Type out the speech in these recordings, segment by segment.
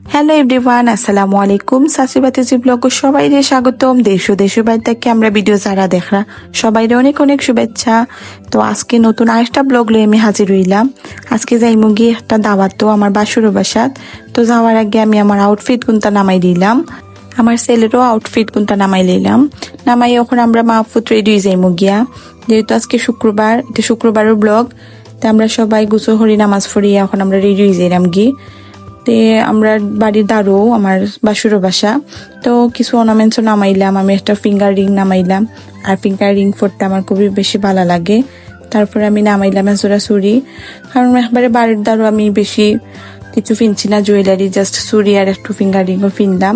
Hello everyone, আসসালামু আলাইকুম। সাসিবাতিজি blog সবাইরে স্বাগতম। দেশ ও দেশের বাইরে থেকে আমরা ভিডিও যারা দেখরা সবাইরে অনেক অনেক শুভেচ্ছা। তো আজকে নতুন আরেকটা ব্লগ লয়ে আমি হাজির হইলাম। আজকে যাইমু গিয়ে একটা দাওয়াত, তো আমার বাসুর বাসাত। তো যাওয়ার আগে আমি আমার আউটফিট কোনটা নামাই দিলাম, আমার ছেলেরও আউটফিট কোনটা নামাই লইলাম। নামাই এখন আমরা মাহফুত রেডি হয়ে যাইমু গিয়া, যেহেতু আজকে শুক্রবার, এটা শুক্রবারের ব্লগ। তো আমরা সবাই গোসল হরি নামাজ পড়ি, এখন আমরা রেডি হয়ে যাইলাম গিয়ে। তে আমরা বাড়ির দাঁড়ো আমার বাসুর বাসা। তো কিছু অর্নামেন্টস নামাইলাম, আমি একটা ফিঙ্গার রিং নামাইলাম, আর ফিঙ্গার রিং পরতে আমার খুবই বেশি ভালো লাগে। তারপরে আমি নামাইলাম জোড়া চুড়ি, কারণ একবারে বাড়ির দাঁড়ো আমি বেশি কিছু ফিনছি না, জুয়েলারি জাস্ট চুড়ি আর একটু ফিঙ্গার রিংও ফিনলাম।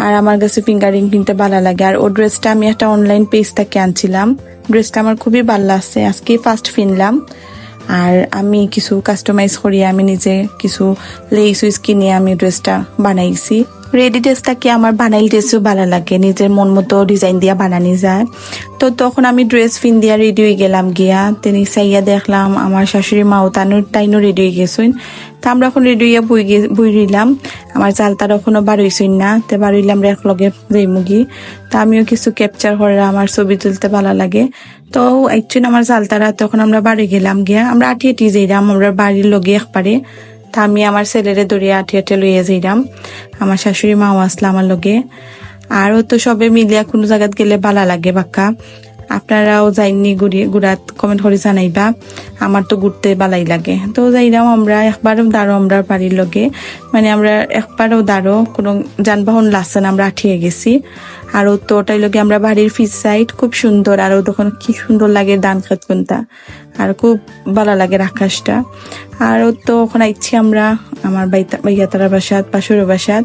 আর আমার কাছে ফিঙ্গার রিং কিনতে ভালো লাগে। আর ও ড্রেসটা আমি একটা অনলাইন পেজ থেকে আনছিলাম, ড্রেসটা আমার খুবই ভালো লাগছে, আজকে ফার্স্ট ফিনলাম। আর আমি কিছু কাস্টমাইজ করি, আমি নিজে কিছু লেস উইস কিনে আমি ড্রেসটা বানাইছি। রেডি ড্রেসটা কি আমার বানাইল ড্রেসও ভালো লাগে, নিজের মন মতো ডিজাইন দিয়া বানানি যায়। তো তখন আমি ড্রেস ফিন দিয়া রেডি হয়ে গেলাম গিয়া, তিনি সাইয়া দেখলাম আমার শাশুড়ি মাও তাইনও রেডি হয়ে গেছেন। তা আমরা এখন রেডি হইয়া বই রইলাম। আমার চালতার এখনো বার হইছেন না, তো বার হইলাম এক লগে যাইমুগি। তা আমিও কিছু ক্যাপচার করে আমার ছবি তুলতে ভালো লাগে। তো একচুয়ালি আমার চালতারা তখন আমরা বাড়ি গেলাম গিয়া, আমরা আটি আটি যাইলাম আমরা বাড়ির লগে একবারে। তা আমি আমার ছেলেরে দড়িয়ে আটি আটি লইয়া যাইলাম, আমার শাশুড়ি মাও আসলো আমার লগে। আরও তো সবে মিলিয়া কোনো জায়গাত গেলে ভালো লাগে বাক্কা। আপনারাও যাইনি ঘুরাত কমেন্ট করে জানাইবা, আমার তো ঘুরতে ভালাই লাগে। তো যাইলাম আমরা, একবারও দাঁড়ো আমরা বাড়ির লগে, মানে আমরা একবারও দাঁড়ো কোনো যানবাহন লাগছে না, আমরা আঠিয়ে গেছি। আরও তো ওটাই লগে আমরা বাড়ির ফিস সাইড খুব সুন্দর, আরও তখন কি সুন্দর লাগে ধান খেত কোনটা, আর খুব ভালো লাগে আকাশটা। আরও তো ওখানে আইছি আমরা আমার বাইয়া তারা বাসাত পাশুর বাসাত।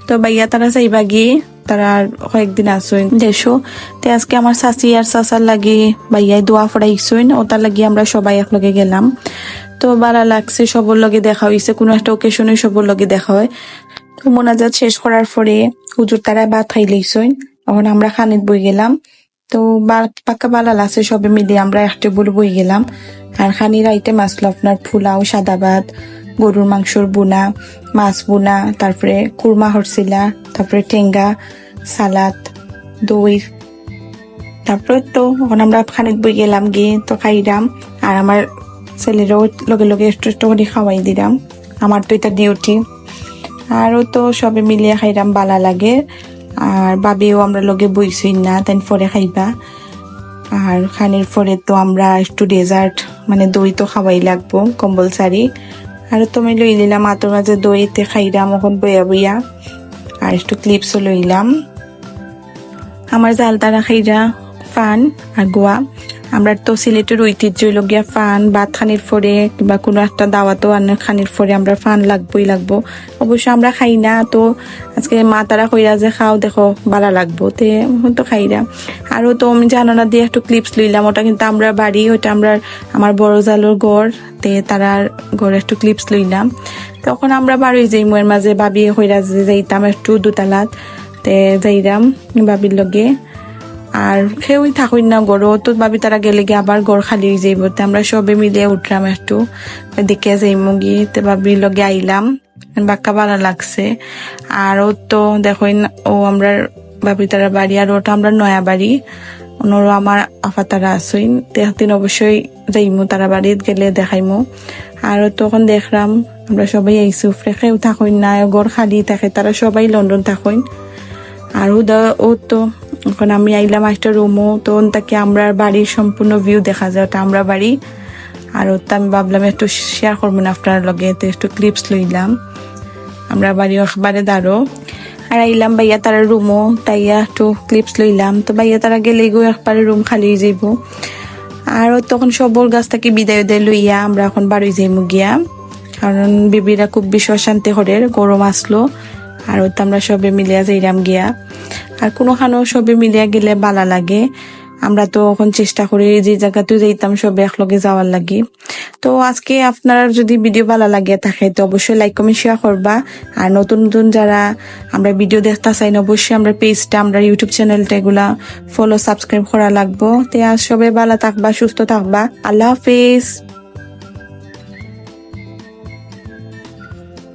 তো বাইয়া তারা চাইবা গিয়ে তারা কয়েকদিন আসুন দেশো। তো আজকে আমার শাশি আর চাচার লাগি বাইয়াই দোয়া ফড়াইছুন, ওটার লাগি আমরা সবাই একলগে গেলাম। তো ভালো লাগছে, সবর লগে দেখা হয়েছে, কোনো একটা ওকেশনে সবর লগে দেখা হয়। তো মোনাজাত শেষ করার পরে হুজুর তারা ভাত খাই লইছুন, এখন আমরা খানিত বই গেলাম। তো পাক্কা ভালো লাগছে, সবে মিলে আমরা এক টেবিল বই গেলাম। আর খানির আইটেম আসলো আপনার পোলাও, সাদা ভাত, গরুর মাংসর বুনা, মাছ বুনা, তারপরে কুরমা হরছিলা, তারপরে টেঙ্গা, সালাদ, দই। তারপরে তো এখন আমরা খানিক বই গেলাম গিয়ে তো খাইলাম। আর আমার ছেলেরও লগে লগে একটু করে খাওয়াই দিলাম, আমার তো এটা ডিউটি। আরও তো সবে মিলিয়ে খাইলাম ভালো লাগে। আর বাবিও আমরা লগে বইছই না, তাই পরে খাইবা। আর খানির পরে তো আমরা একটু ডেজার্ট মানে দই তো খাওয়াই লাগবো কম্পালসারি। আর তো আমি লই নিলাম আতর মাঝে দইতে খাইলাম এখন বইয়া বইয়া। আর একটু ক্লিপসও লইলাম। আমার জালতারা খাইরা ফান আর গোয়া। আমরা তো সিলেটের ঐতিহ্য লগিয়া ফান ভাত খানির পরে কিংবা কোনো একটা দাওয়াতও আনার খানির পরে আমরা ফান লাগবো। অবশ্য আমরা খাই না, তো আজকে মা তারা কইরা যে খাও দেখো ভালো লাগবো, তে তো খাইরা। আরও তো আমি জানানা দিয়ে একটু ক্লিপস লইলাম, ওটা কিন্তু আমরা বাড়ি, ওইটা আমরা আমার বড় জালোর গড়, তে তারার গড়ে একটু ক্লিপস লইলাম। তখন আমরা বাড়ি যাই মুয়ের মাঝে বাবি হইরা যে যাইতাম একটু দুতালাত, তে যাইরাম বাবির লগে। আর কেউই থাকুই না গড়, তো ভাবি তারা গেলে গিয়ে আবার গড় খালি হয়ে যাইব। আমরা সবে মিলে উঠলাম একটু দেখে যাইমু গিয়ে, তো ভাবির লগে আইলাম, বাক্কা ভালো লাগছে। আর ও তো দেখোই ও আমরা ভাবি তারা বাড়ি, আর ওটা আমরা নয়া বাড়ি, ওনারও আমার আফা তারা আসইন, তেহাতিন অবশ্যই যাইমু তারা বাড়িতে গেলে দেখাইমু। আর তখন দেখলাম আমরা সবাই আইসি উফরে, কেউ থাকুই না গড় খালি থাকে, তারা সবাই লন্ডন থাকুন। আর ও তো এখন আমি আইলাম একটা রুমও, তো তাকে আমরা বাড়ির সম্পূর্ণ ভিউ দেখা যায়, ওটা আমরা বাড়ি। আর ওটা আমি ভাবলাম একটু শেয়ার করবো না আপনার লগে, তো একটু ক্লিপস লইলাম আমরা বাড়ি একবারে দাঁড়ো। আর আইলাম ভাইয়া তারা রুমও, তাইয়া একটু ক্লিপস লইলাম। তো ভাইয়া তারা গেলে গো একবারে রুম খালি হয়ে যাইব। আর তখন সবর গাছ থেকে বিদায় লইয়া আমরা এখন বাড়ি যাইমু গিয়া, কারণ বিবিরা খুব বেশি অশান্তি করে, গরম আসলো। আর তো আমরা সবে মিলিয়া যাইলাম গিয়া। আর কোনোখানেও সবে মিলিয়া গেলে ভালো লাগে। আমরা তো এখন চেষ্টা করি যে জায়গাতে যাইতাম সবে একলগে যাওয়ার লাগি। তো আজকে আপনার যদি ভিডিও ভালো লাগে থাকে তো অবশ্যই লাইক কমেন্ট শেয়ার করবা। আর নতুন নতুন যারা আমরা ভিডিও দেখতে চাই না, অবশ্যই আমরা পেজটা, আমরা ইউটিউব চ্যানেলটা এগুলা ফলো সাবস্ক্রাইব করা লাগবো। তো আজ সবাই ভালো থাকবা, সুস্থ থাকবা, আল্লাহ হাফেজ।